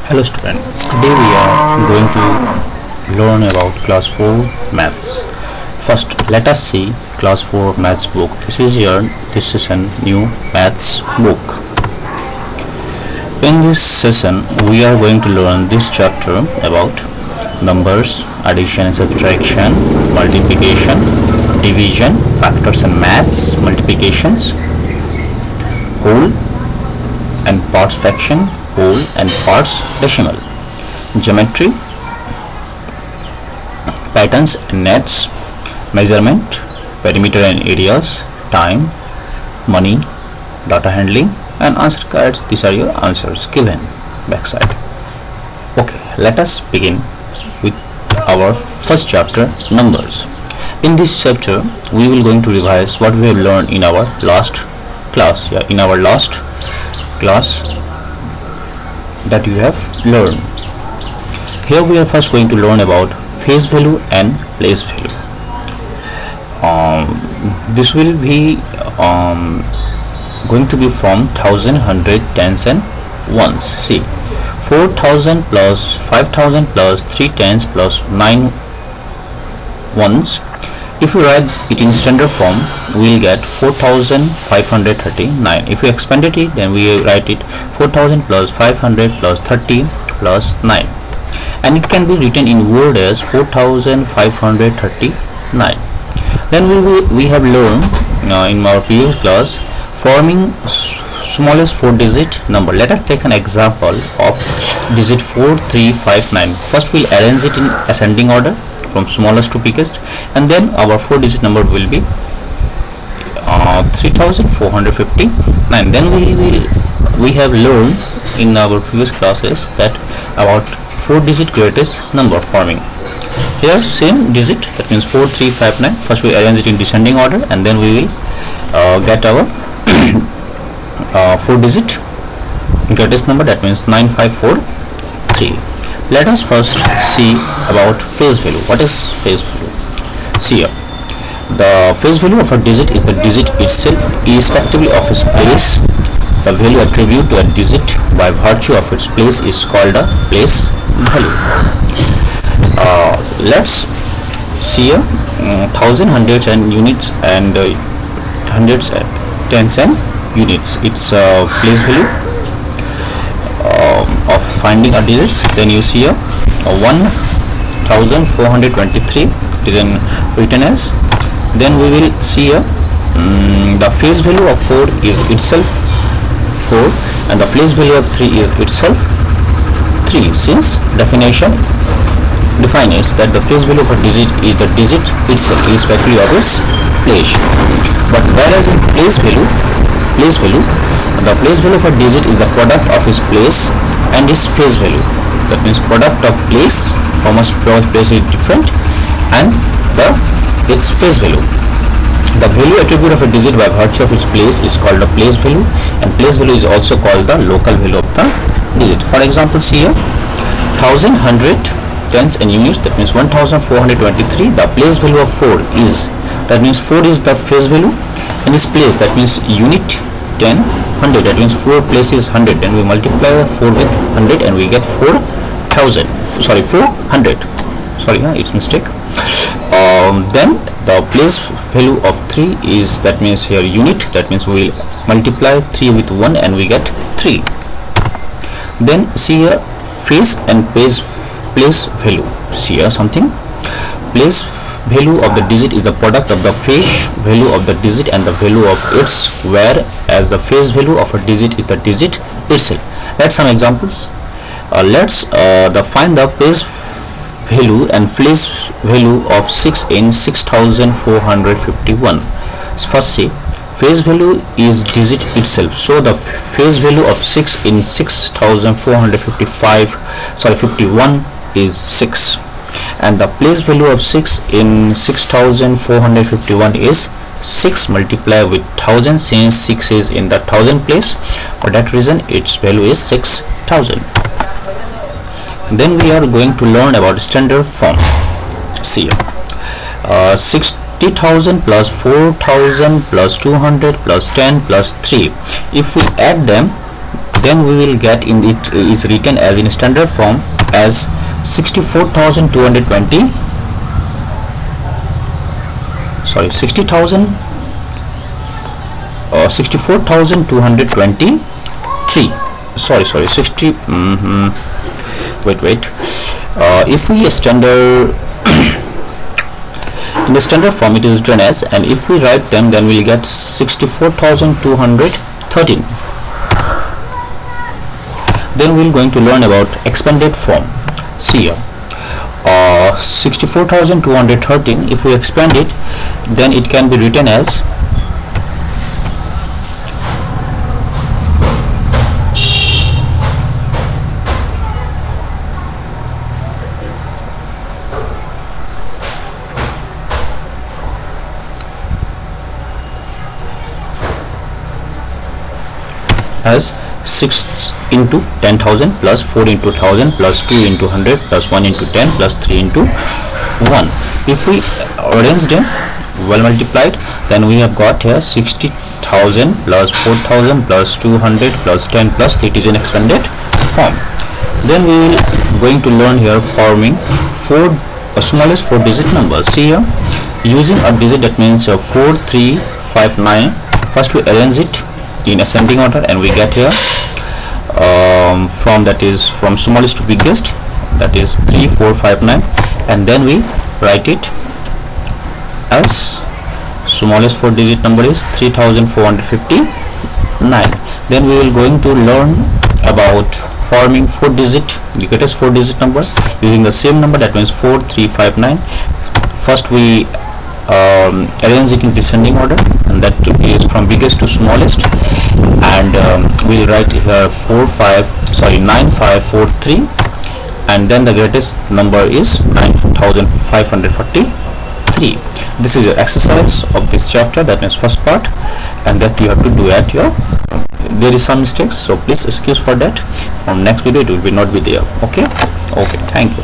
Hello student, today we are going to learn about class 4 maths. First let us see class 4 maths book. This is a new maths book. In this session we are going to learn this chapter about numbers, addition and subtraction, multiplication, division, factors and maths, multiplications, whole and parts fraction, whole and parts decimal, geometry, patterns and nets, measurement, perimeter and areas, time, money, data handling and answer cards. These are your answers given backside. Okay, let us begin with our first chapter, numbers. In this chapter we will going to revise what we have learned in our last class. In our last class that you have learned. Here we are first going to learn about face value and place value. This will be going to be from 1000, 100, tens and ones. See, 4000 plus 5000 plus 3 tens plus 9 ones. If you write it in standard form, we will get 4539. If you expand it, then we write it 4000 plus 500 plus 30 plus 9, and it can be written in word as 4539. Then we have learned in our previous class forming smallest 4-digit number. Let us take an example of digit 4359. First we'll arrange it in ascending order from smallest to biggest, and then our 4-digit number will be 3459. Then we have learned in our previous classes that about 4-digit greatest number forming. Here same digit, that means 4359. First we arrange it in descending order, and then we will get our 4-digit greatest number, that means 9543. Let us first see about face value. What is face value? See here, the face value of a digit is the digit itself irrespectively of its place. The value attributed to a digit by virtue of its place is called a place value. Let's see here, thousand, hundreds and units, and hundreds, tens and units. It's a place value of finding a digits. Then you see here 1423 it is written as. Then we will see here the face value of 4 is itself 4, and the place value of 3 is itself 3, since definition defines that the face value of a digit is the digit itself irrespectively of its place. But whereas in place value, the place value of a digit is the product of its place and its face value. That means product of place, how much place is different, and its face value. The value attribute of a digit by virtue of its place is called a place value, and place value is also called the local value of the digit. For example, see here 1000, 100, tens and units, that means 1423. The place value of 4 is, that means 4 is the face value, and its place, that means unit, 10, 100, that means 4 place is 100, and we multiply 4 with 100 and we get 400. It's mistake. Then the place value of 3 is, that means here unit, that means we will multiply 3 with 1 and we get 3. Then see here face and place value. See here something, place value of the digit is the product of the face value of the digit and the value of its, whereas the face value of a digit is the digit itself. Let's some examples. Let's find the place value and place value of 6 in 6451. First see, face value is digit itself, so the face value of 6 in 6451 is 6, and the place value of 6 in 6451 is 6 multiplied with 1000, since 6 is in the 1000 place. For that reason its value is 6000. Then we are going to learn about standard form. See here, 60,000 plus 4,000 plus 200 plus 10 plus 3. If we add them, then we will get in it is written as in standard form as 64,220, sorry 64,223, sorry 60, wait, if we standard in the standard form it is written as, and if we write them then we'll get 64,213. Then we're going to learn about expanded form. See here, 64,213, if we expand it then it can be written as as 6 into 10,000 plus 4 into 1000 plus 2 into 100 plus 1 into 10 plus 3 into 1. If we arrange them well multiplied, then we have got here 60,000 plus 4,000 plus 200 plus 10 plus 3. It is an expanded form. Then we will going to learn here forming smallest 4 digit numbers. See here, using a digit, that means 4 3 5 9. First we arrange it in ascending order and we get here from smallest to biggest, that is 3 4 5 9, and then we write it as smallest 4 digit number is 3,459. Then we will going to learn about forming 4 digit, the greatest 4 digit number using the same number, that means 4 3 5 9. First we arrange it in descending order, and that is from biggest to smallest, and we'll write here 9543, and then the greatest number is 9,543. This is your exercise of this chapter, that means first part, and that you have to do at your there is some mistakes, so please excuse for that. From next video it will be not be there. Okay, thank you.